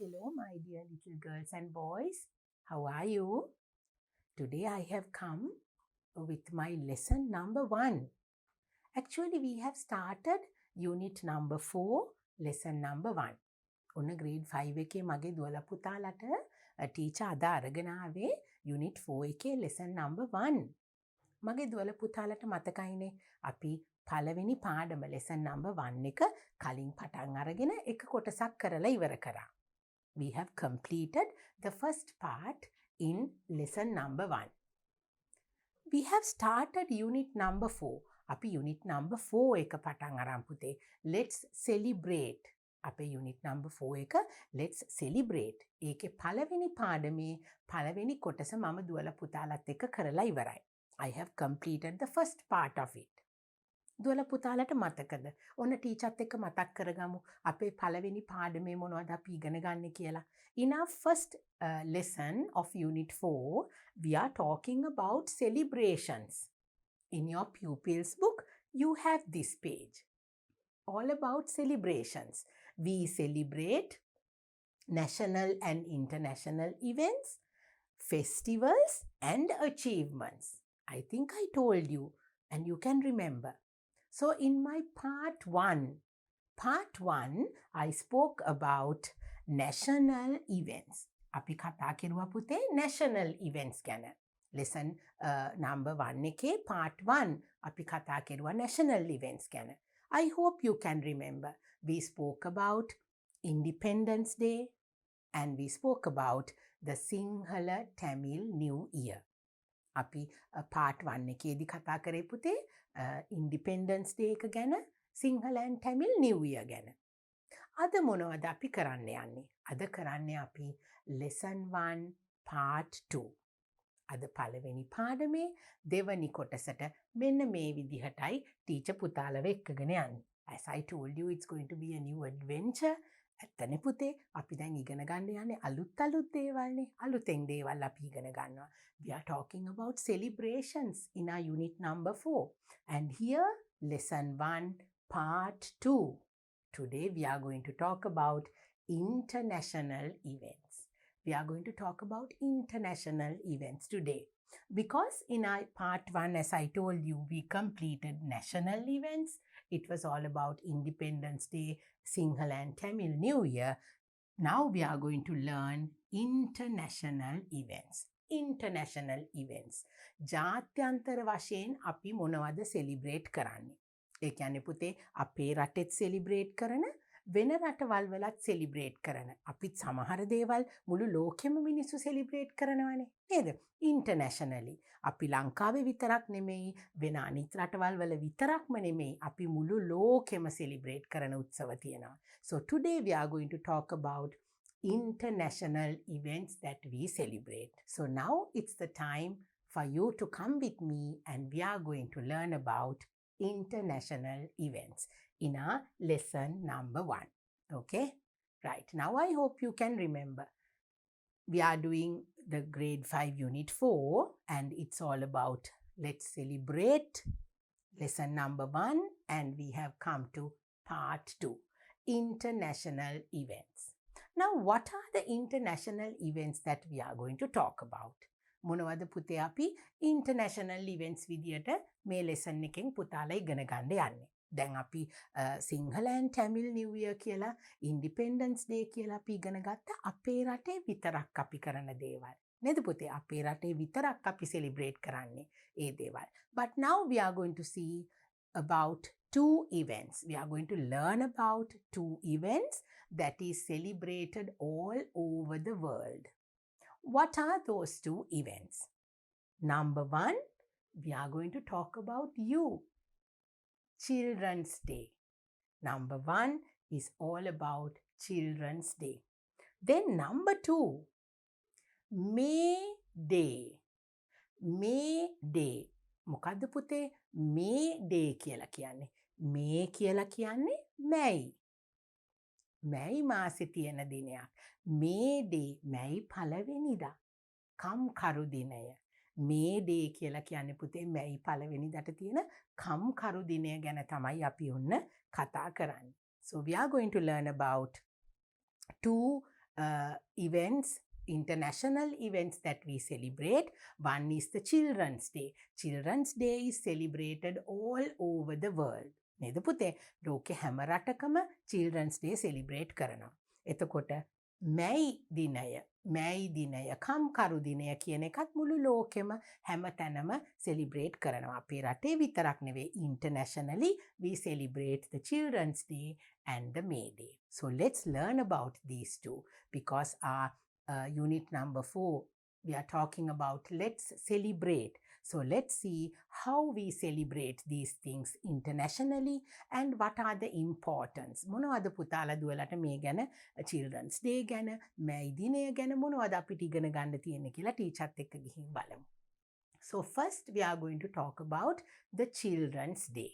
Hello, my dear little girls and boys. How are you? Today I have come with my lesson number 1. Actually, we have started unit number 4, lesson number 1. ඔන්න grade 5 එකේ මගේ දුවලා පුතාලට teacher අද අරගෙන ආවේ unit 4 එකේ lesson number 1. මගේ දුවලා පුතාලට මතකයිනේ අපි පළවෙනි පාඩම lesson number 1 එක කලින් පටන් අරගෙන එක කොටසක් කරලා ඉවර කරා. We have completed the first part in lesson number 1. We have started unit number 4. අපි unit number 4 එක පටන් අරන් පුතේ. Let's celebrate. අපේ unit number 4 එක let's celebrate. ඒකේ පළවෙනි පාඩමේ පළවෙනි කොටස මම දුවලා පුතාලත් එක්ක කරලා ඉවරයි. I have completed the first part of it. දුවලා පුතාලට මතකද? ඔන්න ටීචර්ත් එක්ක මතක් කරගමු. අපේ පළවෙනි පාඩමේ මොනවද අපි ඉගෙන ගන්න කියලා. In our first lesson of unit 4, we are talking about celebrations. In your pupils book, you have this page. All about celebrations. We celebrate national and international events, festivals and achievements. I think I told you and you can remember. So in my part 1, I spoke about national events. අපි කතා කරුවා පුතේ national events ගැන. Lesson number 1 එකේ part 1 අපි කතා කරුවා national events ගැන. I hope you can remember. We spoke about Independence Day and we spoke about the Sinhala Tamil New Year. අපි part 1 එකේදී කතා කරේ පුතේ Independence Day එක ගැන, Sinhala and Tamil New Year ගැන. අද මොනවද අපි කරන්න යන්නේ? අද කරන්නේ අපි lesson 1 part 2. අද පළවෙනි පාඩමේ දෙවනි කොටසට මෙන්න මේ විදිහටයි ටීචර් පුතාලව එක්කගෙන යන්නේ. As I told you, it's going to be a new adventure. ඇත්තනේ පුතේ අපි දැන් ඉගෙන ගන්න යන්නේ අලුත් දේවල්නේ. අලුතෙන් දේවල් අපි ඉගෙන ගන්නවා. We are talking about celebrations in our unit number 4. And here, lesson 1, part 2. Today we are going to talk about international events. We are going to talk about international events today. Because in our part 1, as I told you, we completed national events. It was all about Independence Day, Sinhala and Tamil New Year. Now we are going to learn international events. International events. ජාත්‍යන්තර වශයෙන් අපි මොනවද celebrate කරන්නේ? ඒ කියන්නේ පුතේ අපේ රටෙත් celebrate කරන වෙන රටවල් වලත් celebrate කරන. අපිත් සමහර දේවල් මුළු ලෝකෙම මිනිස්සු celebrate කරනවානේ. නේද? Internationally. අපි ලංකාවේ විතරක් නෙමෙයි, වෙන අනිත් රටවල් වල විතරක්ම නෙමෙයි, අපි මුළු ලෝකෙම celebrate කරන උත්සව තියෙනවා. So today we are going to talk about international events that we celebrate. So now it's the time for you to come with me and we are going to learn about international events in our lesson number 1. Okay? Right. Now I hope you can remember. We are doing the grade 5 unit 4 and it's all about let's celebrate lesson number 1 and we have come to part 2, international events. Now what are the international events that we are going to talk about? මොනවද පුතේ අපි international events විදියට මේ lesson එකෙන් පුතාලා ඉගෙන ගන්න යන්නේ. දැන් අපි Sinhala and Tamil New Year කියලා, Independence Day කියලා අපි ඉගෙන ගත්ත අපේ රටේ විතරක් අපි කරන දේවල්. නේද පුතේ? අපේ රටේ විතරක් අපි celebrate කරන්නේ ඒ දේවල්. But now we are going to see about 2 events. We are going to learn about 2 events that is celebrated all over the world. What are those 2 events? Number 1, we are going to talk about you. Children's Day. Number 1 is all about Children's Day. Then number 2, May Day. May Day. මොකද්ද පුතේ? May Day කියලා කියන්නේ. May කියලා කියන්නේ May. May මාසේ තියෙන දිනයක්. May Day. May පළවෙනිදා. කම්කරු දිනය. May Day කියලා කියන්නේ පුතේ May පළවෙනිදාට තියෙන කම්කරු දිනය ගැන තමයි අපි ඔන්න කතා කරන්නේ. So we are going to learn about 2 events, international events that we celebrate. One is the Children's Day. Children's Day is celebrated all over the world. නේද පුතේ? ලෝකෙ හැම රටකම Children's Day celebrate කරනවා. එතකොට මැයි දිනය, කම්කරු දිනය කියන එකත් මුළු ලෝකෙම හැම තැනම celebrate කරනවා. අපේ රටේ විතරක් නෙවෙයි, internationally we celebrate the Children's Day and the May Day. So let's learn about these two, because our unit number 4, we are talking about let's celebrate. So let's see how we celebrate these things internationally and what are the importance. මොනවද පුතාලා දුවලට මේ ගැන Children's Day ගැන, මැයි දිනය ගැන මොනවද අපිට ඉගෙන ගන්න තියෙන්නේ කියලා ටීචර්ත් එක්ක ගිහින් බලමු. So first we are going to talk about the Children's Day.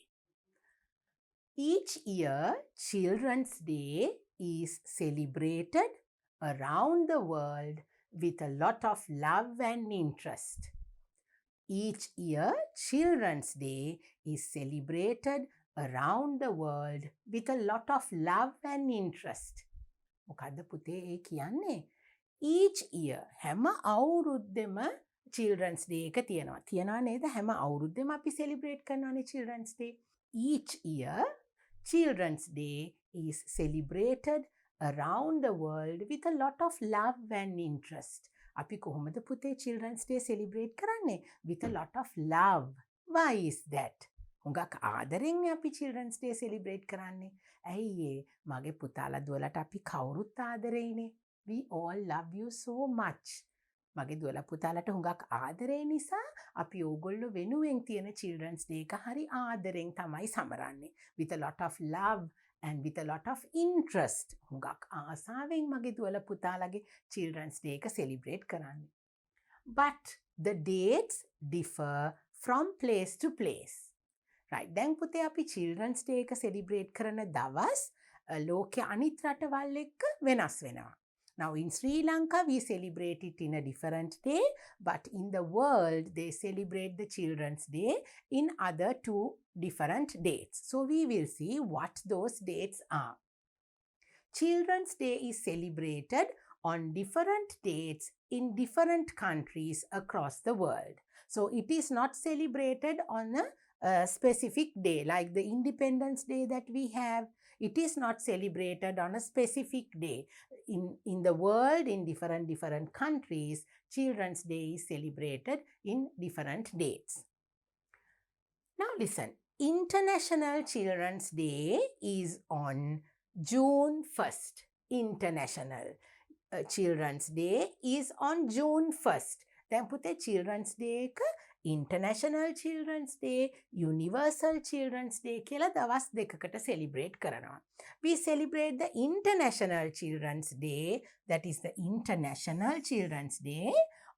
Each year, Children's Day is celebrated around the world with a lot of love and interest. Each year, Children's Day is celebrated around the world with a lot of love and interest. මොකද්ද පුතේ ඒ කියන්නේ? Each year, හැම අවුරුද්දෙම Children's Day එක තියෙනවා. තියනවා නේද? හැම අවුරුද්දෙම අපි celebrate කරනවානේ Children's Day. Each year, Children's Day is celebrated around the world with a lot of love and interest. අපි කොහොමද පුතේ Children's Day celebrate කරන්නේ? With a lot of love. Why is that? හුඟක් ආදරෙන් අපි Children's Day celebrate කරන්නේ. ඇයි ඒ? මගේ පුතාලා දුවලට අපි කවුරුත් ආදරෙයිනේ. We all love you so much. මගේ දුවලා පුතාලට හුඟක් ආදරේ නිසා අපි ඕගොල්ලෝ වෙනුවෙන් තියෙන Children's Day එක හරි ආදරෙන් තමයි සමරන්නේ. With a lot of love and with a lot of interest. හුඟක් ආසාවෙන් මගේ දුවලා පුතාලගේ Children's Day එක celebrate කරන්නේ. But the dates differ from place to place. Right. දැන් පුතේ අපි Children's Day එක celebrate කරන දවස් ලෝකයේ අනිත් රටවල් එක්ක වෙනස් වෙනවා. Now in Sri Lanka we celebrate it in a different day, but in the world they celebrate the Children's Day in other 2 different dates. So we will see what those dates are. Children's Day is celebrated on different dates in different countries across the world. So it is not celebrated on a specific day like the Independence Day that we have. It is not celebrated on a specific day. In the world, in different countries, Children's Day is celebrated in different dates. Now listen, International Children's Day is on June 1st. International Children's Day is on June 1st. දැන් පුතේ Children's Day එක International Children's Day, Universal Children's Day කියලා දවස් දෙකකට celebrate කරනවා. We celebrate the International Children's Day, that is the International Children's Day,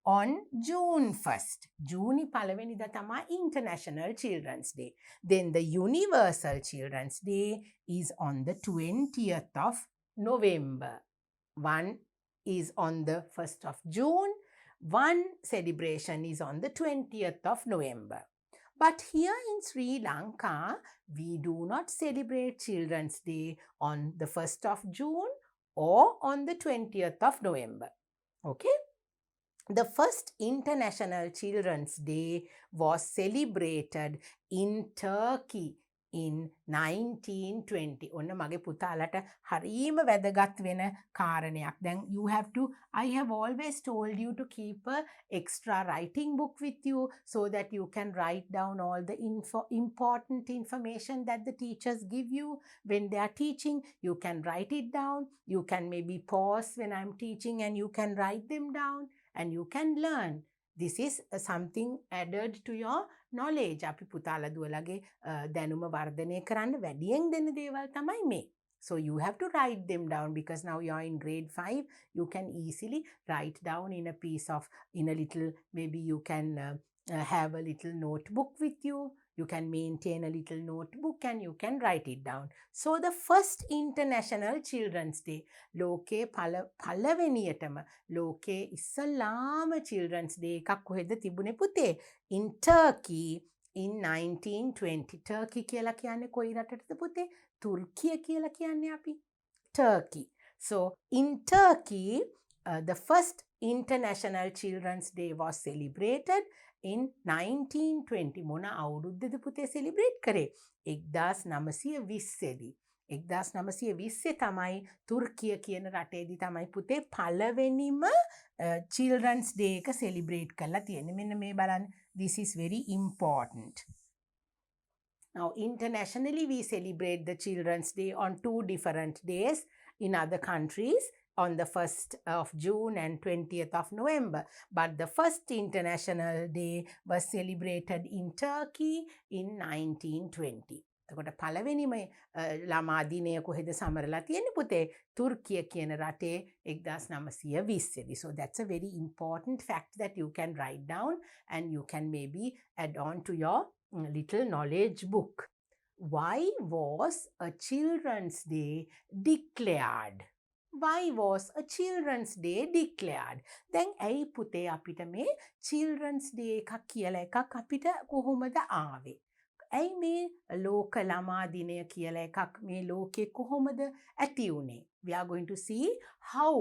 on June 1st. June පළවෙනිදා තමයි International Children's Day. Then the Universal Children's Day is on the 20th of November. One is on the 1st of June. One celebration is on the 20th of November. But here in Sri Lanka, we do not celebrate Children's Day on the 1st of June or on the 20th of November. Okay? The first International Children's Day was celebrated in Turkey in 1920. ඔන්න මගේ පුතාලට හරීම වැදගත් වෙන කාරණයක්. Then you have to, I have always told you to keep a extra writing book with you so that you can write down all the important information that the teachers give you when they are teaching. You can write it down. You can maybe pause when I'm teaching and you can write them down and you can learn. This is something added to your knowledge. අපි පුතාලා දුවලගේ දැනුම වර්ධනය කරන්න වැඩියෙන් දෙන දේවල් තමයි මේ. So you have to write them down because now you are in grade 5. You can easily write down in a piece of, in a little, maybe you can have a little notebook with you. You can maintain a little notebook and you can write it down. So the first International Children's Day, ලෝකේ පළවෙනියටම ලෝකේ ඉස්සලාම Children's Day එකක් කොහෙද තිබුණේ පුතේ? In Turkey in 1920. Turkey කියලා කියන්නේ කොයි රටටද පුතේ? තුර්කිය කියලා කියන්නේ අපි. Turkey. So in Turkey, the first International Children's Day was celebrated in 1920. මොන අවුරුද්දද පුතේ celebrate කරේ? 1920 දී. 1920 තමයි තුර්කිය කියන රටේදී තමයි පුතේ පළවෙනිම Children's Day එක celebrate කරලා තියෙන්නේ. මෙන්න මේ බලන්න. This is very important. Now, internationally, we celebrate the Children's Day on 2 different days in other countries, on the 1st of June and 20th of November. But the first International Day was celebrated in Turkey in 1920. එතකොට පළවෙනිම ළමා දිනය කොහෙද සමරලා තියෙන්නේ පුතේ? තුර්කිය කියන රටේ 1920 දී. So that's a very important fact that you can write down and you can maybe add on to your little knowledge book. Why was a Children's Day declared? Why was a Children's Day declared? දැන් ඇයි පුතේ අපිට මේ Children's Day එකක් කියලා එකක් අපිට කොහොමද ආවේ? ඇයි මේ ලෝක ළමා දිනය කියලා එකක් මේ ලෝකේ කොහොමද ඇති වුනේ? We are going to see how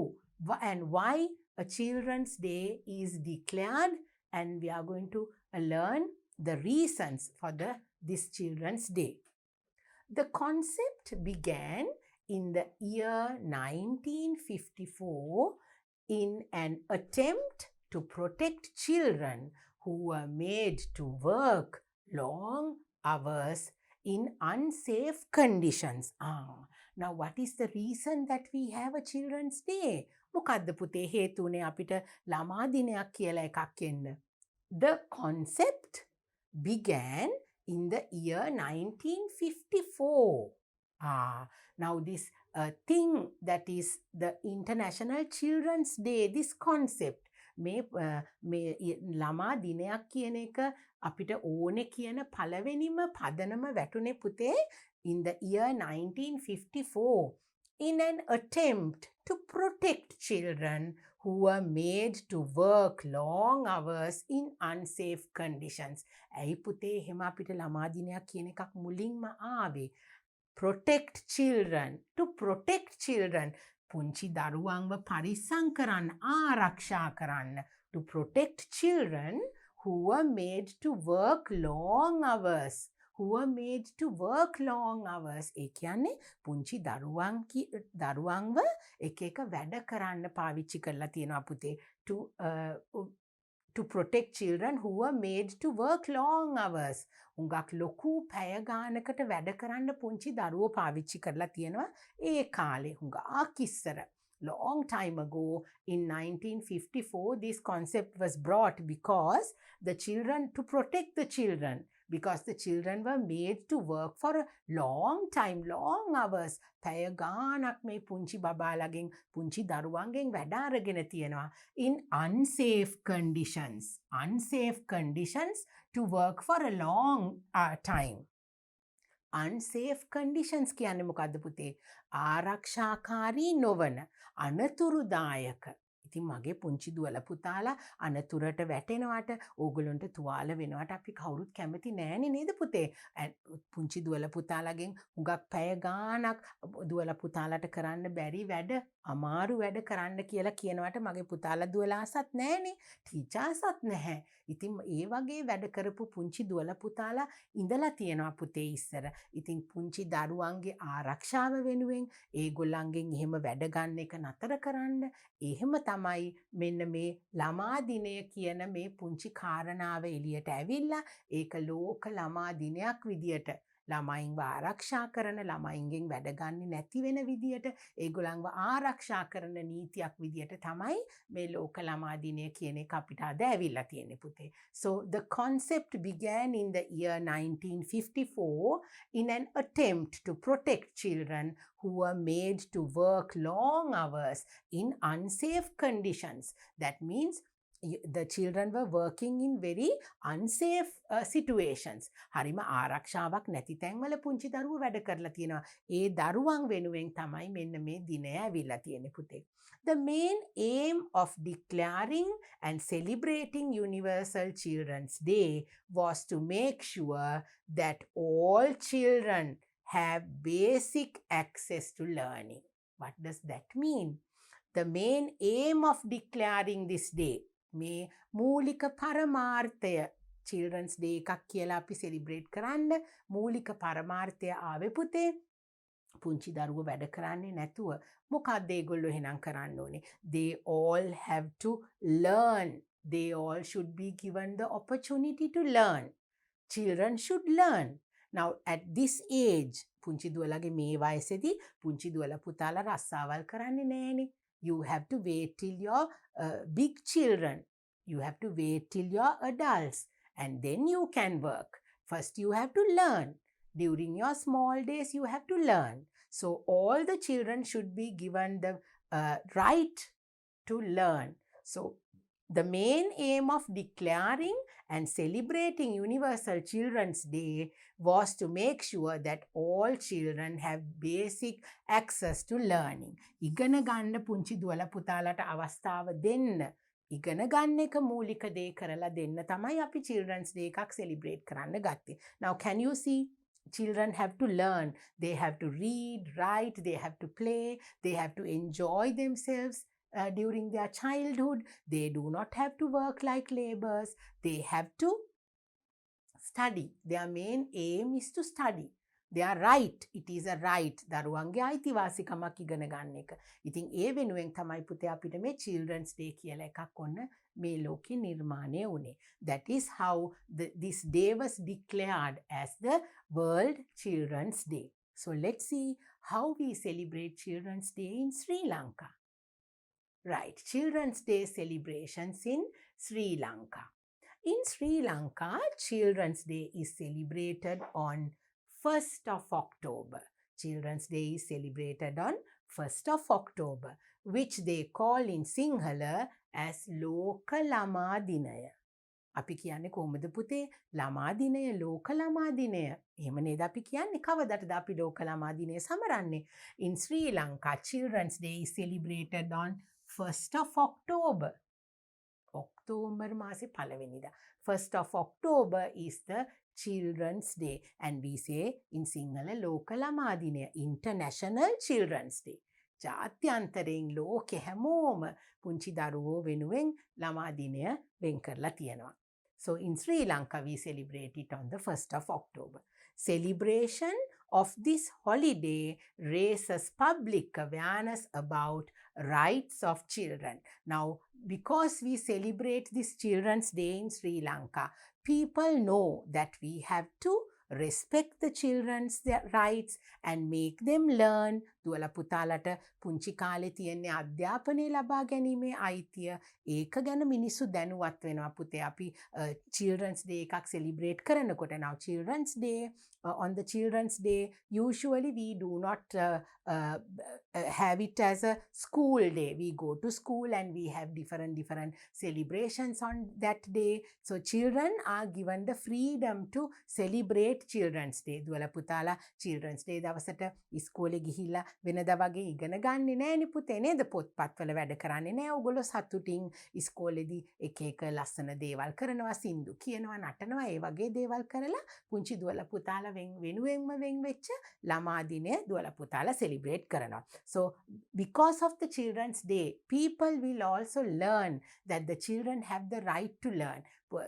and why a Children's Day is declared, and we are going to learn the reasons for this Children's Day. The concept began in the year 1954 in an attempt to protect children who were made to work long hours in unsafe conditions. Now what is the reason that we have a Children's Day? මොකද්ද පුතේ හේතුනේ අපිට ළමා දිනයක් කියලා එකක් එන්න? The concept began in the year 1954. Now this thing that is the International Children's Day, this concept, මේ ළමා දිනයක් කියන එක අපිට ඕනේ කියන පළවෙනිම පදනම වැටුනේ පුතේ in the year 1954 in an attempt to protect children who were made to work long hours in unsafe conditions. ඇයි පුතේ එහෙම අපිට ළමා දිනයක් කියන එකක් මුලින්ම ආවේ? Protect children, to protect children. පුංචි දරුවන්ව පරිස්සම් කරන්න, ආරක්ෂා කරන්න. To protect children who were made to work long hours. Who were made to work long hours. ඒ කියන්නේ පුංචි දරුවන්ව එක එක වැඩ කරන්න පාවිච්චි කරලා තියෙනවා පුතේ. To protect children who were made to work long hours. උඟක් ලොකු පැය ගානකට වැඩ කරන්න පුංචි දරුවෝ පාවිච්චි කරලා තියෙනවා ඒ කාලේ හුඟක් ඉස්සර. Long time ago in 1954 this concept was brought because the children, to protect the children, because the children were made to work for a long time, long hours. පැය ගානක් මේ පුංචි බබාලගෙන් පුංචි දරුවන්ගෙන් වැඩ අරගෙන තියෙනවා in unsafe conditions. Unsafe conditions to work for a long time. Unsafe conditions කියන්නේ මොකද්ද පුතේ? ආරක්ෂාකාරී නොවන, අනතුරුදායක. ඉතින් මගේ පුංචි දුවල පුතාලා අනතුරට වැටෙනවට, ඕගොල්ලන්ට තුවාල වෙනවට අපි කවුරුත් කැමති නෑනේ නේද පුතේ? පුංචි දුවල පුතාලගෙන් හුඟක් පැය ගානක් දුවල පුතාලට කරන්න බැරි වැඩ, අමාරු වැඩ කරන්න කියලා කියනවට මගේ පුතාලා දුවලා ආසත් නෑනේ. ටීචර්ස්වත් නැහැ. ඉතින් ඒ වගේ වැඩ කරපු පුංචි දුවල පුතාලා ඉඳලා තියෙනවා පුතේ ඉස්සර. ඉතින් පුංචි දරුවන්ගේ ආරක්ෂාව වෙනුවෙන් ඒගොල්ලන්ගෙන් එහෙම වැඩ ගන්න එක නතර කරන්න, එහෙම තමයි මෙන්න මේ ළමා දිනය කියන මේ පුංචි කාරණාව එළියට ඇවිල්ලා ඒක ලෝක ළමා දිනයක් විදියට ළමයින්ව ආරක්ෂා කරන, ළමයින්ගෙන් වැඩ ගන්නේ නැති වෙන විදියට ඒගොල්ලන්ව ආරක්ෂා කරන නීතියක් විදියට තමයි මේ ලෝක ළමා දිනය කියන එක අපිට අද ඇවිල්ලා තියෙන්නේ පුතේ. So the concept began in the year 1954 in an attempt to protect children who were made to work long hours in unsafe conditions. That means the children were working in very unsafe situations. හරිම ආරක්ෂාවක් නැති තැන්වල පුංචි දරුවෝ වැඩ කරලා තියෙනවා. ඒ දරුවන් වෙනුවෙන් තමයි මෙන්න මේ දිනය ඇවිල්ලා තියෙන්නේ පුතේ. The main aim of declaring and celebrating Universal Children's Day was to make sure that all children have basic access to learning. What does that mean? The main aim of declaring this day, මේ මූලික පරමාර්ථය Children's Day එකක් කියලා අපි celebrate කරන්න මූලික පරමාර්ථය ආවේ පුතේ පුංචි දරුවෝ වැඩ කරන්නේ නැතුව මොකක්ද ඒගොල්ලෝ එහෙනම් කරන්න ඕනේ? They all have to learn. They all should be given the opportunity to learn. Children should learn. Now at this age, පුංචි දුවලගේ මේ වයසේදී පුංචි දුවලා පුතාලා රස්සාවල් කරන්නේ නැහනේ. You have to wait till you're big children. You have to wait till you're adults. And then you can work. First you have to learn. During your small days, you have to learn. So all the children should be given the right to learn. So the main aim of declaring and celebrating Universal Children's Day was to make sure that all children have basic access to learning. ඉගෙන ගන්න පුංචි දුවලා පුතාලට අවස්ථාව දෙන්න. ඉගෙන ගන්න එක මූලික දේ කරලා දෙන්න තමයි අපි Children's Day එකක් celebrate කරන්න ගත්තේ. Now can you see? Children have to learn. They have to read, write, they have to play, they have to enjoy themselves. During their childhood, they do not have to work like laborers. They have to study. Their main aim is to study. They are right. It is a right. දරුවන්ගේ අයිතිවාසිකමක් ඉගෙන ගන්න එක. ඉතින් ඒ වෙනුවෙන් තමයි පුතේ අපිට මේ Children's Day කියලා එකක් ඔන්න මේ ලෝකේ නිර්මාණය වුණේ. That is how this day was declared as the World Children's Day. So let's see how we celebrate Children's Day in Sri Lanka. Right, Children's Day celebrations in Sri Lanka. In Sri Lanka, Children's Day is celebrated on 1st of October. Children's Day is celebrated on 1st of October, which they call in Sinhala as ලෝක ළමා දිනය. අපි කියන්නේ කොහොමද පුතේ? ළමා දිනය, ලෝක ළමා දිනය. එහෙම නේද අපි කියන්නේ? කවදටද අපි ලෝක ළමා දිනය සමරන්නේ? In Sri Lanka, Children's Day is celebrated on 1st of October. October මාසේ පළවෙනිදා. 1st of October is the Children's Day. And we say in Sinhala ලෝක ළමා දිනය, International Children's Day. ජාත්‍යන්තරයෙන් ලෝකෙ හැමෝම පුංචි දරුවෝ වෙනුවෙන් ළමා දිනය වෙන් කරලා තියෙනවා. So in Sri Lanka, we celebrate it on the 1st of October. Celebration of this holiday raises public awareness about rights of children. Now, because we celebrate this Children's Day in Sri Lanka, people know that we have to respect the children's rights and make them learn. දුවලා පුතාලට පුංචි කාලේ තියෙන අධ්‍යාපනය ලබා ගැනීමේ අයිතිය ඒක ගැන මිනිස්සු දැනුවත් වෙනවා පුතේ. අපි Children's Day එකක් celebrate කරනකොට now Children's Day on the Children's Day usually we do not have it as a school day. We go to school and we have different celebrations on that day. So children are given the freedom to celebrate Children's Day. දුවලා පුතාලා Children's Day දවසට ඉස්කෝලේ ගිහිල්ලා වෙනදා වගේ ඉගෙන ගන්නේ නෑනේ පුතේ නේද? පොත්පත්වල වැඩ කරන්නේ නෑ. ඔයගොල්ලෝ සතුටින් ඉස්කෝලේදී එක එක ලස්සන දේවල් කරනවා, සින්දු කියනවා, නටනවා, ඒ වගේ දේවල් කරලා පුංචි දුවලා පුතාලා වෙනුවෙන්ම වෙන් වෙච්ච ළමා දිනය දුවලා පුතාලා celebrate කරනවා. So because of the Children's Day, people will also learn that the children have the right to learn.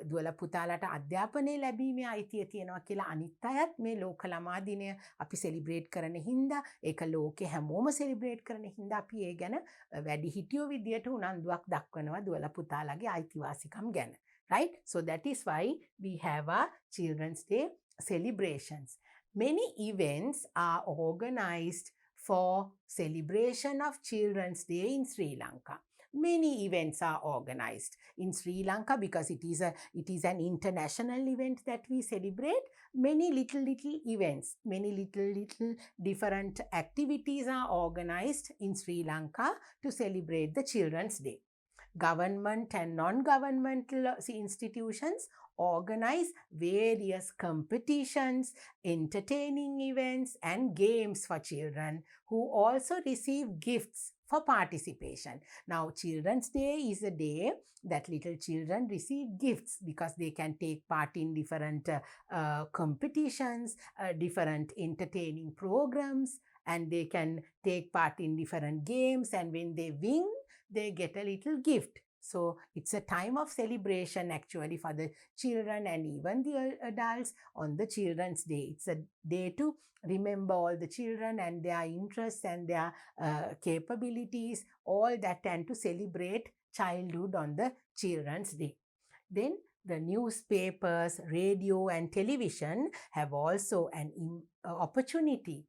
දුවලා පුතාලට අධ්‍යාපනය ලැබීමේ අයිතිය තියෙනවා කියලා අනිත් අයත් මේ ලෝක ළමා දිනය අපි celebrate කරන හින්දා ඒක ලෝකේ හැමෝම celebrate කරන හින්දා අපි ඒ ගැන වැඩිහිටියෝ විදියට උනන්දුවක් දක්වනවා දුවලා පුතාලගේ අයිතිවාසිකම් ගැන. Right? So that is why we have our Children's Day celebrations. Many events are organized for celebration of Children's Day in Sri Lanka. Many events are organized in Sri Lanka because it is an international event that we celebrate. Many little events, many little different activities are organized in Sri Lanka to celebrate the Children's Day. Government and non-governmental institutions organize various competitions, entertaining events and games for children who also receive gifts for participation. Now, Children's Day is a day that little children receive gifts because they can take part in different competitions, different entertaining programs, and they can take part in different games, and when they win, they get a little gift. So it's a time of celebration actually for the children and even the adults on the Children's Day. It's a day to remember all the children and their interests and their capabilities, all that, and to celebrate childhood on the Children's Day. Then the newspapers, radio, and television have also an opportunity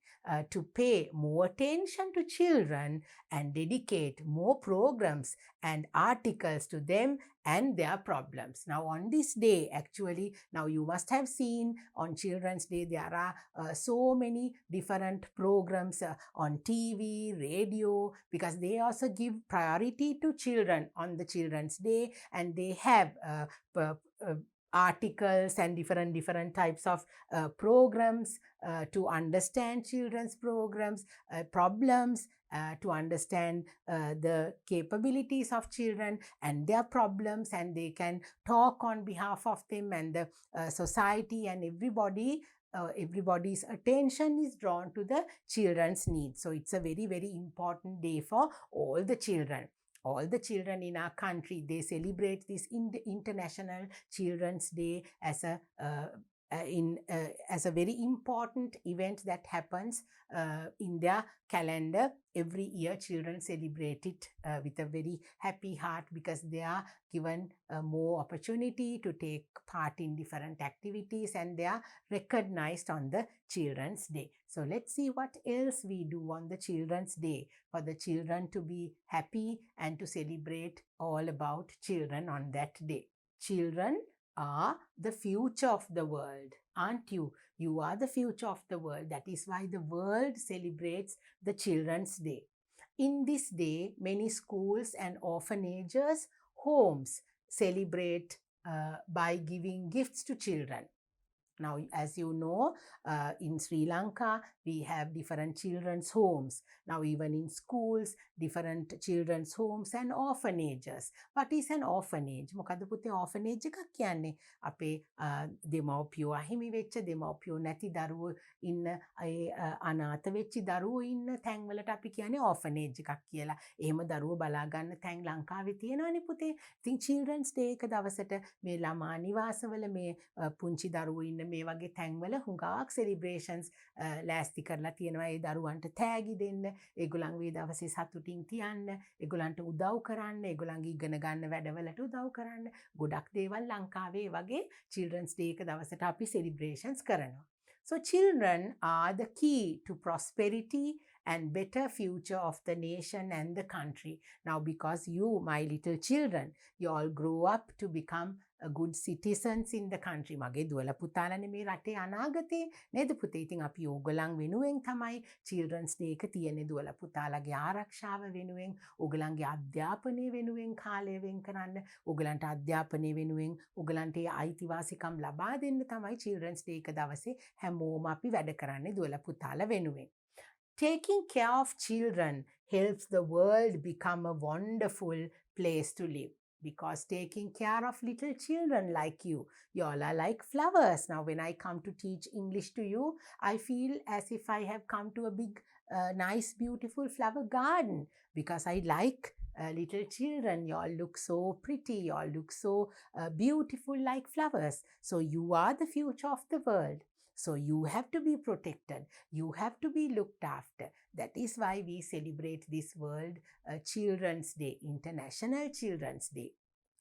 to pay more attention to children and dedicate more programs and articles to them and their problems. Now, on this day, actually, now you must have seen on Children's Day, there are so many different programs on TV, radio, because they also give priority to children on the Children's Day, and they have articles and different types of programs to understand children's programs, problems, to understand the capabilities of children and their problems, and they can talk on behalf of them and the society, and everybody's attention is drawn to the children's needs. So it's a very important day for all the children. All the children in our country, they celebrate this International Children's Day as a very important event that happens in their calendar. Every year children celebrate it with a very happy heart, because they are given more opportunity to take part in different activities, and they are recognized on the Children's Day. So let's see what else we do on the Children's Day for the children to be happy and to celebrate all about children on that day. Children are the future of the world, aren't you? You are the future of the world. That is why the world celebrates the Children's Day. In this day, many schools and orphanages, homes celebrate by giving gifts to children. Now, as you know, in Sri Lanka, we have different children's homes. Now, even in schools, different children's homes and orphanages. What is an orphanage? මොකද පුතේ orphanage එකක් කියන්නේ? අපේ දෙමව්පියෝ අහිමි වෙච්ච, දෙමව්පියෝ නැති දරුවෝ ඉන්න, අනාථ වෙච්ච දරුවෝ ඉන්න තැන්වලට අපි කියන්නේ orphanage එකක් කියලා. එහෙම දරුවෝ බලා ගන්න තැන් ලංකාවේ තියෙනවනේ පුතේ. ඉතින් Children's Day එක දවසට මේ ළමා නිවාසවල මේ පුංචි දරුවෝ ඉන්න මේ වගේ තැන්වල හුඟක් සෙලිබ්‍රේෂන්ස් ලෑස්ති කරලා තියෙනවා. ඒ දරුවන්ට තෑගි දෙන්න, ඒගොල්ලන්ගේ දවසේ සතුටින් තියන්න, ඒගොල්ලන්ට උදව් කරන්න, ඒගොල්ලන්ගේ ඉගෙන ගන්න වැඩවලට උදව් කරන්න. ගොඩක් දේවල් ලංකාවේ වගේ Children's Day එක දවසට අපි celebrations කරනවා. So children are the key to prosperity and better future of the nation and the country. Now, because you, my little children, you all grow up to become good citizens in the country. මගේ දුවලා පුතාලනේ මේ රටේ අනාගතේ නේද පුතේ? ඉතින් අපි ඕගොල්ලන් වෙනුවෙන් තමයි Children's Day එක තියෙන්නේ. දුවලා පුතාලගේ ආරක්ෂාව වෙනුවෙන්, ඕගොල්ලන්ගේ අධ්‍යාපනය වෙනුවෙන් කාලය වෙන් කරන්න, ඕගොල්ලන්ට අධ්‍යාපනය වෙනුවෙන් ඕගොල්ලන්ට අයිතිවාසිකම් ලබා දෙන්න තමයි Children's Day එක දවසේ හැමෝම අපි වැඩ කරන්නේ දුවලා පුතාලා වෙනුවෙන්. Taking care of children helps the world become a wonderful place to live. Because taking care of little children like you all are like flowers. Now, when I come to teach English to you, I feel as if I have come to a big, nice, beautiful flower garden, because I like little children. You all look so pretty. You all look so beautiful like flowers. So you are the future of the world. So you have to be protected. You have to be looked after. That is why we celebrate this World Children's Day, International Children's Day.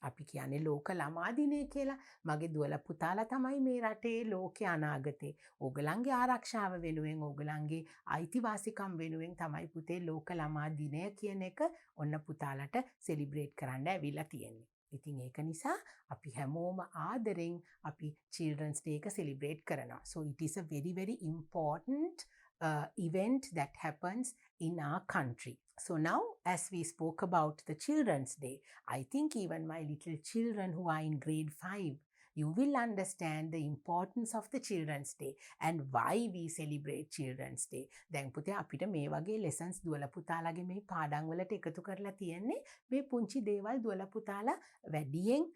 අපි කියන්නේ ලෝක ළමා දිනය කියලා. මගේ දුවලා පුතාලා තමයි මේ රටේ ලෝකේ අනාගතේ. ඕගලන්ගේ ආරක්ෂාව වෙනුවෙන්, ඕගලන්ගේ අයිතිවාසිකම් වෙනුවෙන් තමයි පුතේ ලෝක ළමා දිනය කියන එක ඔන්න පුතාලට සෙලිබ්‍රේට් කරන්න ඇවිල්ලා තියෙන්නේ. ඉතින් ඒක නිසා අපි හැමෝම ආදරෙන් අපි Children's Day එක celebrate කරනවා. So it is a very important event that happens in our country. So now, as we spoke about the Children's Day, I think even my little children who are in grade 5, you will understand the importance of the Children's Day and why we celebrate Children's Day. දැන් පුතේ අපිට මේ වගේ lessons දුවලා පුතාලාගේ මේ පාඩම් වලට එකතු කරලා තියෙන්නේ මේ පුංචි දේවල් දුවලා පුතාලා වැඩියෙන්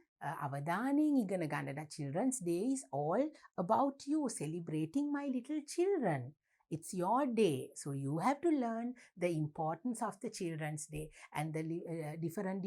අවධානයෙන් ඉගෙන ගන්න. Children's Day is all about you, celebrating my little children. It's your day. So you have to learn the importance of the Children's Day and the different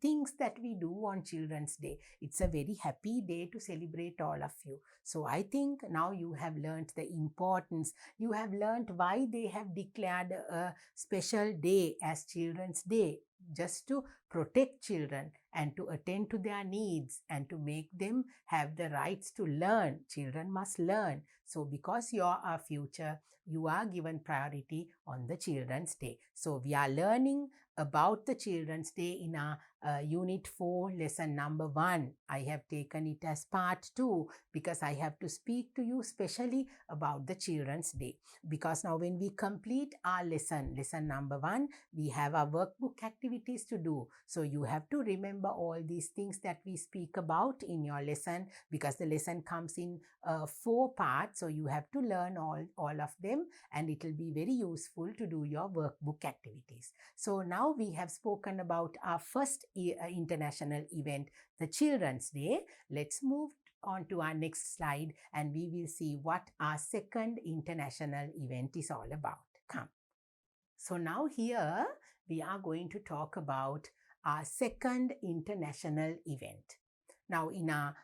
things that we do on Children's Day. It's a very happy day to celebrate all of you. So I think now you have learned the importance. You have learned why they have declared a special day as Children's Day, just to protect children and to attend to their needs and to make them have the rights to learn. Children must learn. So because you are our future, you are given priority on the Children's Day. So we are learning about the Children's Day in our Unit 4, lesson number 1. I have taken it as part 2 because I have to speak to you specially about the Children's Day. Because now when we complete our lesson number 1, we have our workbook activities to do. So you have to remember all these things that we speak about in your lesson, because the lesson comes in 4 parts. So you have to learn all of them, and it will be very useful to do your workbook activities. So now we have spoken about our first international event, the Children's Day. Let's move on to our next slide and we will see what our second international event is all about. Come. So now here we are going to talk about our second international event. Now in our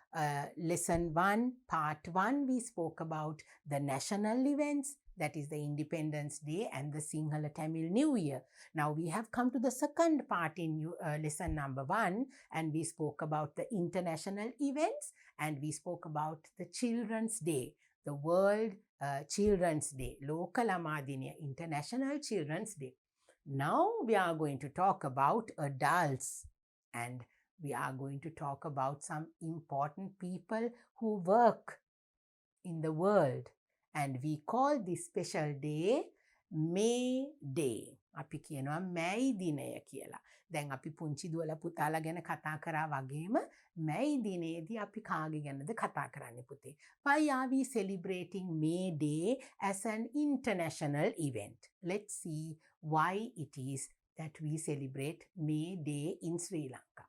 lesson 1, part 1, we spoke about the national events, that is the Independence Day and the Sinhala Tamil New Year. Now we have come to the second part in lesson number 1, and we spoke about the international events, and we spoke about the Children's Day, the World Children's Day, Lokal Amadiniya, International Children's Day. Now we are going to talk about adults, and we are going to talk about some important people who work in the world. And we call this special day May Day. අපි කියනවා මැයි දිනය කියලා. දැන් අපි පුංචි දුවලා පුතාලා ගැන කතා කරා වගේම මැයි දිනේදී අපි කාගේ ගැනද කතා කරන්නේ පුතේ? Why are we celebrating May Day as an international event? Let's see why it is that we celebrate May Day in Sri Lanka.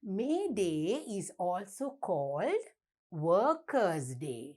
May Day is also called Workers' Day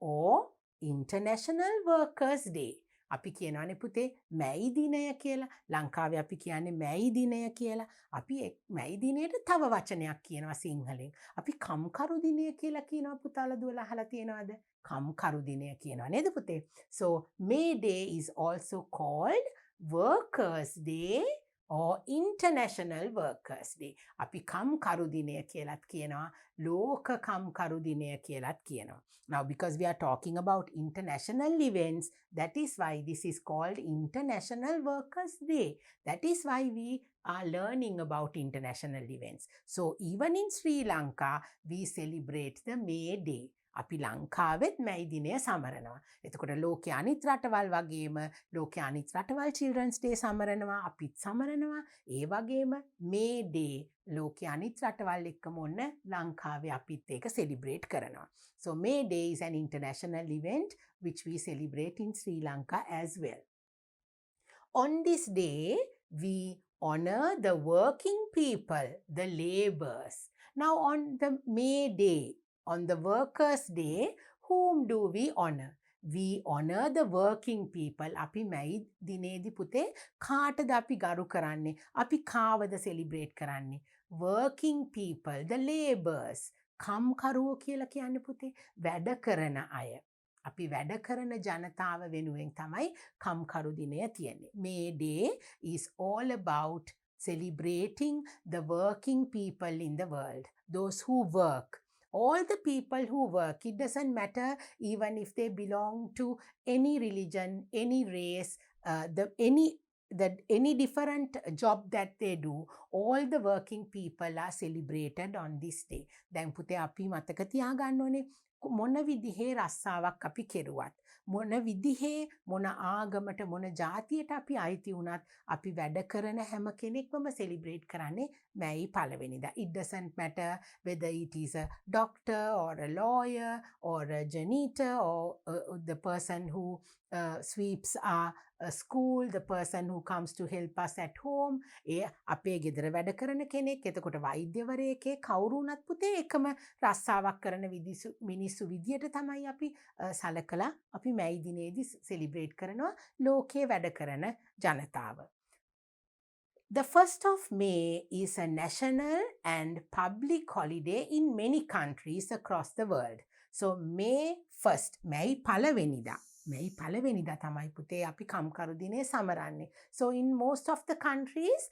or International Workers' Day. අපි කියනවානේ පුතේ මැයි දිනය කියලා. ලංකාවේ අපි කියන්නේ මැයි දිනය කියලා. අපි මැයි දිනයට තව වචනයක් කියනවා සිංහලෙන්. අපි කම්කරු දිනය කියලා කියනවා පුතාලා දුවලා අහලා තියෙනවද? කම්කරු දිනය කියනවා නේද පුතේ? So May Day is also called Workers' Day or International Workers' Day. අපි කම්කරු දිනය කියලාත් කියනවා, ලෝක කම්කරු දිනය කියලාත් කියනවා. Now because we are talking about international events, that is why this is called International Workers' Day. That is why we are learning about international events. So even in Sri Lanka, we celebrate the May Day. අපි ලංකාවෙත් මැයි දිනය සමරනවා. එතකොට ලෝකයේ අනිත් රටවල් වගේම ලෝකයේ අනිත් රටවල් Children's Day සමරනවා, අපිත් සමරනවා. ඒ වගේම May Day ලෝකයේ අනිත් රටවල් එක්කම ඔන්න ලංකාවේ අපිත් ඒක celebrate කරනවා. So May Day is an international event which we celebrate in Sri Lanka as well. On this day, we honor the working people, the laborers. Now on the May Day, on the Workers' Day, whom do we honor? We honor the working people. අපි මැයි දිනේදී පුතේ කාටද අපි ගරු කරන්නේ? අපි කාවද celebrate කරන්නේ? Working people, the laborers. කම්කරුවෝ කියලා කියන්නේ පුතේ වැඩ කරන අය. අපි වැඩ කරන ජනතාව වෙනුවෙන් තමයි කම්කරු දිනය තියෙන්නේ. May Day is all about celebrating the working people in the world, those who work. All the people who work, it doesn't matter even if they belong to any religion, any race, any different job that they do, all the working people are celebrated on this day. දැන් පුතේ අපි මතක තියාගන්න ඕනේ මොන විදිහේ රස්සාවක් අපි කෙරුවත්, මොන විදිහේ මොන ආගමට මොන ජාතියට අපි අයිති වුණත් අපි වැඩ කරන හැම කෙනෙක්වම celebrate කරන්නේ මැයි පළවෙනිදා. It doesn't matter whether it is a doctor or a lawyer or a janitor or the person who sweeps our school, the person who comes to help us at home, ඒ අපේ ගෙදර වැඩ කරන කෙනෙක්, එතකොට වෛද්‍යවරයෙක්, කවුරුණත් පුතේ එකම රස්සාවක් කරන මිනිස්සු විදියට තමයි අපි සලකලා අපි මැයි දිනේදී සෙලිබ්‍රේට් කරනවා ලෝකයේ වැඩ කරන ජනතාව. The 1st of May is a national and public holiday in many countries across the world. So May 1st, May පළවෙනිදා. May පළවෙනිදා තමයි පුතේ අපි කම්කරු දිනේ සමරන්නේ. So in most of the countries,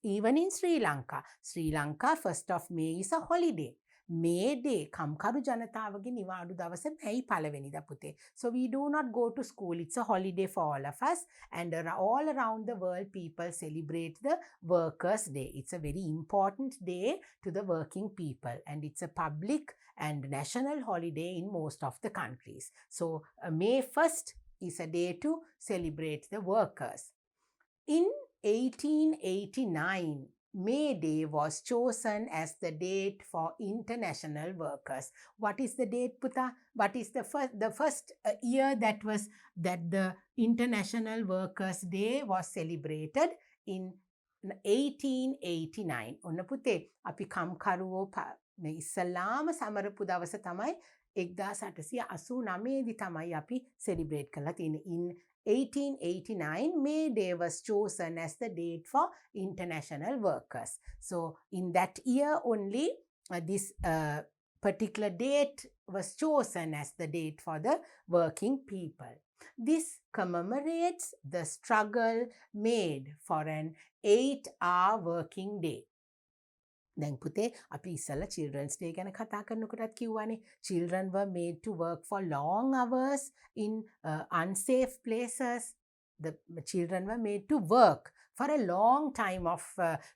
even in Sri Lanka, 1st of May is a holiday. May Day, කම්කරු ජනතාවගේ නිවාඩු දවස May පළවෙනිදා පුතේ. So we do not go to school. It's a holiday for all of us. And all around the world, people celebrate the Workers' Day. It's a very important day to the working people. And it's a public and national holiday in most of the countries. So May 1st is a day to celebrate the workers. In 1889, May Day was chosen as the date for international workers. What is the date, Puta? What is the first year that the International Workers' Day was celebrated? In 1889. ඔන්න පුතේ අපි කම්කරුවෝ ඉස්සලාම සමරපු දවස තමයි 1889 දී තමයි අපි celebrate කරලා තියෙන්නේ. In 1889, May Day was chosen as the date for international workers. So in that year only, this particular date was chosen as the date for the working people. This commemorates the struggle made for an 8-hour working day. දැන් පුතේ අපි ඉස්සලා children's day ගැන කතා කරනකොටත් කිව්වානේ children were made to work for long hours in unsafe places. The children were made to work for a long time of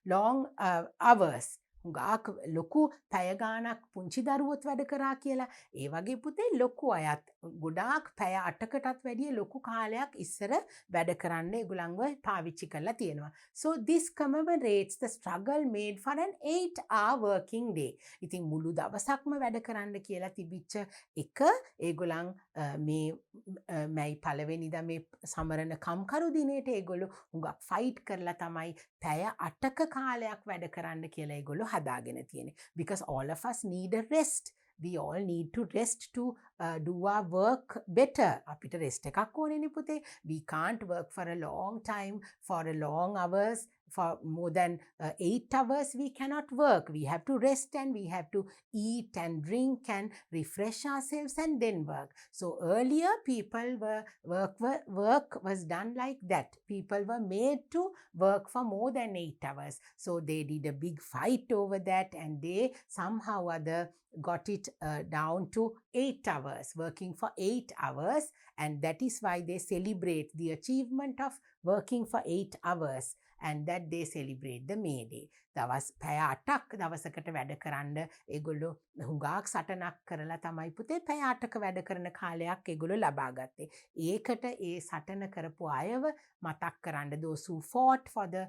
long hours. හුඟක් ලොකු පැය ගාණක් පුංචි දරුවොත් වැඩ කරා කියලා. ඒ වගේ පුතේ ලොකු අයත් ගොඩාක් පැය 8කටත් වැඩිය ලොකු කාලයක් ඉස්සර වැඩ කරන්න ඒගොල්ලන්ව පාවිච්චි කරලා තියෙනවා. So this commemorates the struggle made for an 8-hour working day. ඉතින් මුළු දවසක්ම වැඩ කරන්න කියලා තිබිච්ච එක ඒගොල්ලන් මේ මැයි පළවෙනිදා මේ සමරන කම්කරු දිනේට ඒගොල්ලෝ හුඟක් ෆයිට් කරලා තමයි පැය 8ක කාලයක් වැඩ කරන්න කියලා ඒගොල්ලෝ හදාගෙන තියෙන්නේ. Because all of us need a rest. We all need to rest to do our work better. අපිට rest එකක් ඕනේ නේ පුතේ. We can't work for a long time, for a long hours. For more than 8 hours, we cannot work. We have to rest and we have to eat and drink and refresh ourselves and then work. So earlier, work was done like that. People were made to work for more than 8 hours. So they did a big fight over that and they somehow or other got it down to 8 hours, working for 8 hours. And that is why they celebrate the achievement of working for 8 hours. And that they celebrate the May Day. දවස් පැය 8ක් දවසකට වැඩ කරන්න ඒගොල්ලෝ හුඟක් සටනක් කරලා තමයි පුතේ පැය 8ක වැඩ කරන කාලයක් ඒගොල්ලෝ ලබා ගත්තේ. ඒකට ඒ සටන කරපු අයව මතක් කරන්න those who fought for the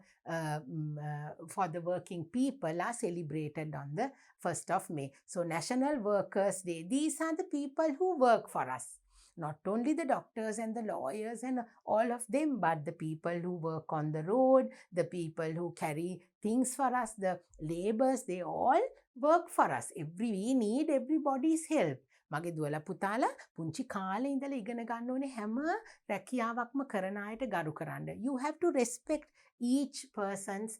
working people are celebrated on the 1st of May. So National Workers' Day, these are the people who work for us. Not only the doctors and the lawyers and all of them, but the people who work on the road, the people who carry things for us, the laborers, they all work for us. We need everybody's help. මගේ දුවලා පුතාලා පුංචි කාලේ ඉඳලා ඉගෙන ගන්න ඕනේ හැම රැකියාවක්ම කරන අයට ගරු කරන්න. You have to respect each person's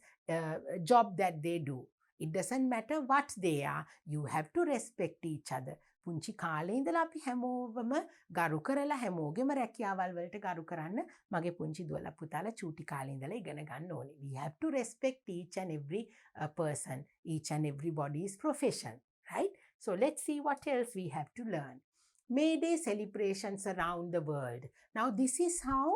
job that they do. It doesn't matter what they are. You have to respect each other. පුංචි කාලේ ඉඳලා අපි හැමෝවම ගරු කරලා හැමෝගෙම රැකියාවල් වලට ගරු කරන්න මගේ පුංචි දුවලා පුතාලා චූටි කාලේ ඉඳලා ඉගෙන ගන්න ඕනේ. We have to respect each and every person, each and everybody's profession, right? So let's see what else we have to learn. May Day celebrations around the world. Now this is how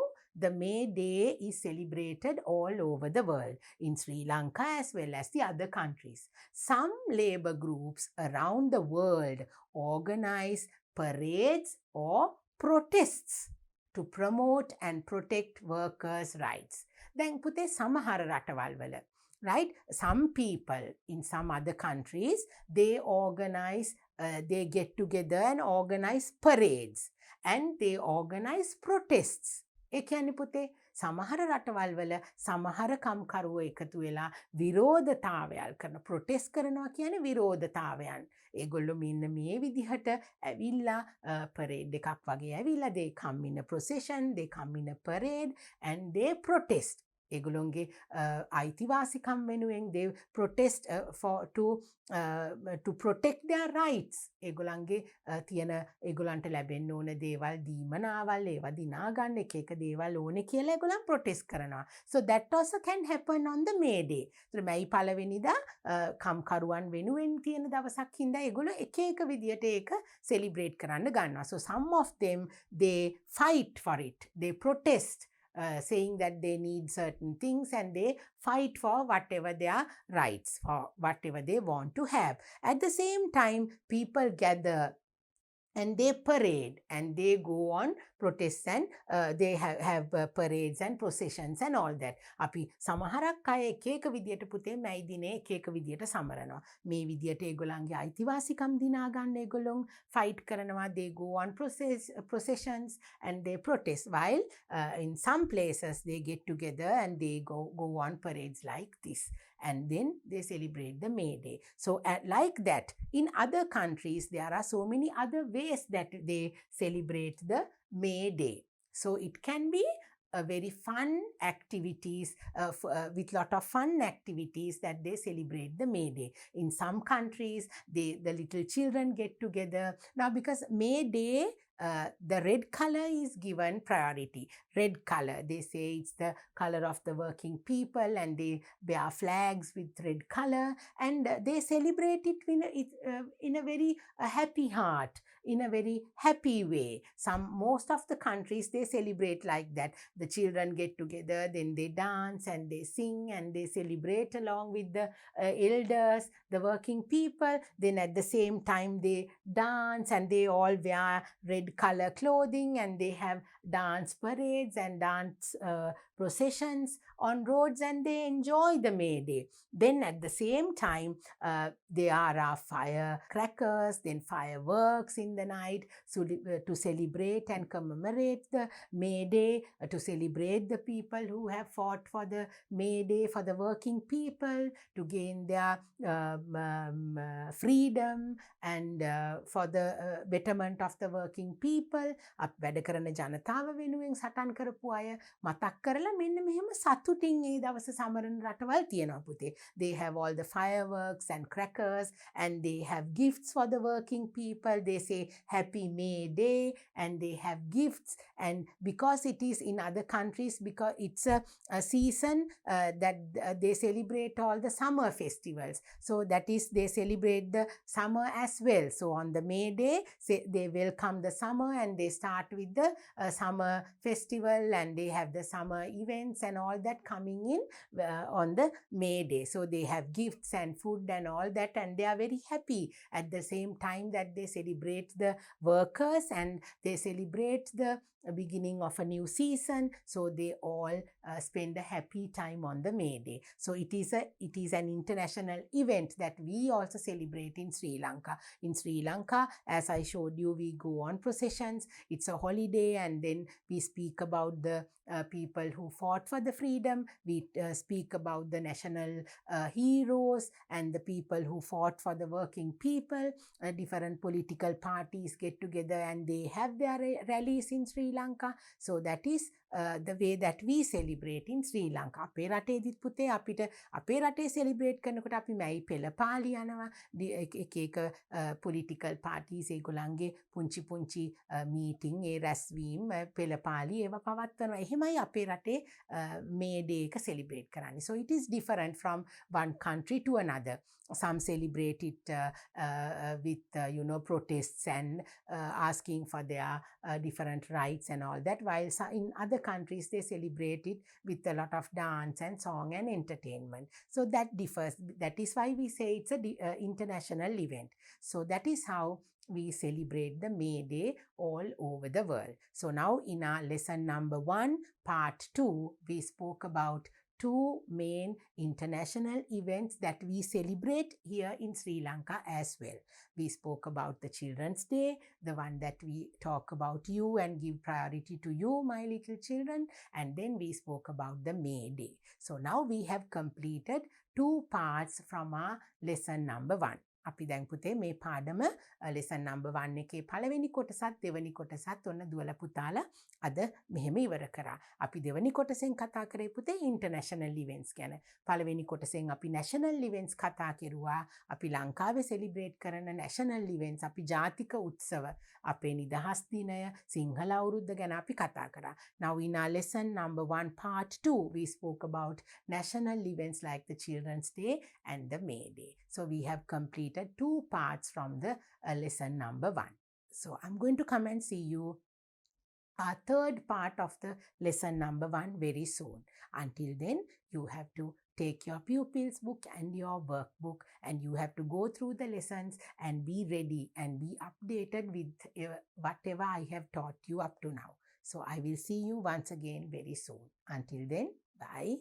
the May Day is celebrated all over the world, in Sri Lanka as well as the other countries. Some labor groups around the world organize parades or protests to promote and protect workers' rights. දැන් පුතේ සමහර රටවල් වල right? Some people in some other countries, they organize, they get together and organize parades and they organize protests. ඒ කියන්නේ පුතේ සමහර රටවල් වල සමහර කම්කරුවෝ එකතු වෙලා විරෝධතාවයල් කරන ප්‍රොටෙස්ට් කරනවා කියන්නේ විරෝධතාවයන්. ඒගොල්ලෝ මෙන්න මේ විදිහට ඇවිල්ලා parade එකක් වගේ ඇවිල්ලා they come in a procession, they come in a parade and they protest. ඒගොල්ලොන්ගේ අයිතිවාසිකම් වෙනුවෙන් they protest to protect their rights. ඒගොල්ලන්ගේ තියෙන ඒගොල්ලන්ට ලැබෙන්න ඕන දේවල් දීමනාවල් ඒවා දිනා ගන්න එක දේවල් ඕනේ කියලා ඒගොල්ලන් ප්‍රොටෙස්ට් කරනවා. So that also can happen on the May Day. so මැයි පළවෙනිදා කම්කරුවන් වෙනුවෙන් තියෙන දවසක් හින්දා ඒගොල්ලෝ එක විදියට ඒක සෙලිබ්‍රේට් කරන්න ගන්නවා. So some of them they fight for it. They protest. Saying that they need certain things and they fight for whatever their rights, for whatever they want to have. At the same time, people gather and they parade and they go on protests and they have parades and processions and all that. අපි සමහරක් අය එක විදියට පුතේ මැයි දිනේ එක විදියට සමරනවා. මේ විදියට ඒගොල්ලන්ගේ අයිතිවාසිකම් දිනා ගන්න ඒගොල්ලොන් fight කරනවා. They go on processions and they protest. While in some places they get together and they go on parades like this. And then they celebrate the May Day. So like that, in other countries, there are so many other ways that they celebrate the May Day. So it can be a very fun activities, with lot of fun activities that they celebrate the May Day. In some countries, the little children get together. Now, because May Day, the red color is given priority. Red color, they say it's the color of the working people and they bear flags with red color and they celebrate it in a very happy heart, in a very happy way. Most of the countries, they celebrate like that. The children get together, then they dance and they sing and they celebrate along with the elders, the working people. Then at the same time, they dance and they all wear red color clothing and they have dance parades and dance processions on roads and they enjoy the May Day. Then at the same time, there are firecrackers, then fireworks in the night to celebrate and commemorate the May Day, to celebrate the people who have fought for the May Day, for the working people, to gain their freedom and for the betterment of the working people. වැඩ කරන ජනතාව වෙනුවෙන් සටන් කරපු අය මතක් කරලා මෙන්න මෙහෙම සතුටින් ඒ දවස සමරන රටවල් තියෙනවා පුතේ. They have all the fireworks and crackers and they have gifts for the working people. They say Happy May Day and they have gifts, and because it is in other countries, because it's a season that they celebrate all the summer festivals. So that is, they celebrate the summer as well. So on the May Day, they welcome the summer and they start with the summer festival and they have the summer events and all that coming in on the May Day. So they have gifts and food and all that and they are very happy at the same time that they celebrate the workers and they celebrate the beginning of a new season. So they all spend a happy time on the May Day. So it is an international event that we also celebrate in Sri Lanka. In Sri Lanka, as I showed you, we go on processions. It's a holiday and then we speak about the people who fought for the freedom. We speak about the national heroes and the people who fought for the working people. Different political parties get together and they have their rallies in Sri Lanka. So that is the way that we celebrate in Sri Lanka. අපේ රටේදීත් පුතේ අපිට අපේ රටේ celebrate කරනකොට අපි මැයි පෙළපාලි යනවා. එක political parties ඒගොල්ලන්ගේ පුංචි meeting ඒ රැස්වීම් පෙළපාලි ඒවා පවත්වනවා. එහෙමයි අපේ රටේ May Day එක celebrate කරන්නේ. So it is different from one country to another. Some celebrate it with protests and asking for their different rights and all that, while in other countries they celebrate it with a lot of dance and song and entertainment. So that differs. That is why we say it's an international event. So that is how we celebrate the May Day all over the world. So now in our lesson number 1, part 2, we spoke about two main international events that we celebrate here in Sri Lanka as well. We spoke about the Children's Day, the one that we talk about you and give priority to you, my little children, and then we spoke about the May Day. So now we have completed 2 parts from our lesson number 1. අපි දැන් පුතේ මේ පාඩම lesson number 1 එකේ පළවෙනි කොටසත් දෙවෙනි කොටසත් ඔන්න දුවලා පුතාලා අද මෙහෙම ඉවර කරා. අපි දෙවෙනි කොටසෙන් කතා කරේ පුතේ international events ගැන. පළවෙනි කොටසෙන් අපි national events කතා කෙරුවා. අපි ලංකාවේ celebrate කරන national events, අපි ජාතික උත්සව, අපේ නිදහස් දිනය, සිංහල අවුරුද්ද ගැන අපි කතා කරා. Now in our lesson number 1 part 2 we spoke about national events like the Children's Day and the May Day. So we have completed 2 parts from the lesson number 1. So I'm going to come and see you our third part of the lesson number 1 very soon. Until then, you have to take your pupils book and your workbook and you have to go through the lessons and be ready and be updated with whatever I have taught you up to now. So I will see you once again very soon. Until then, bye.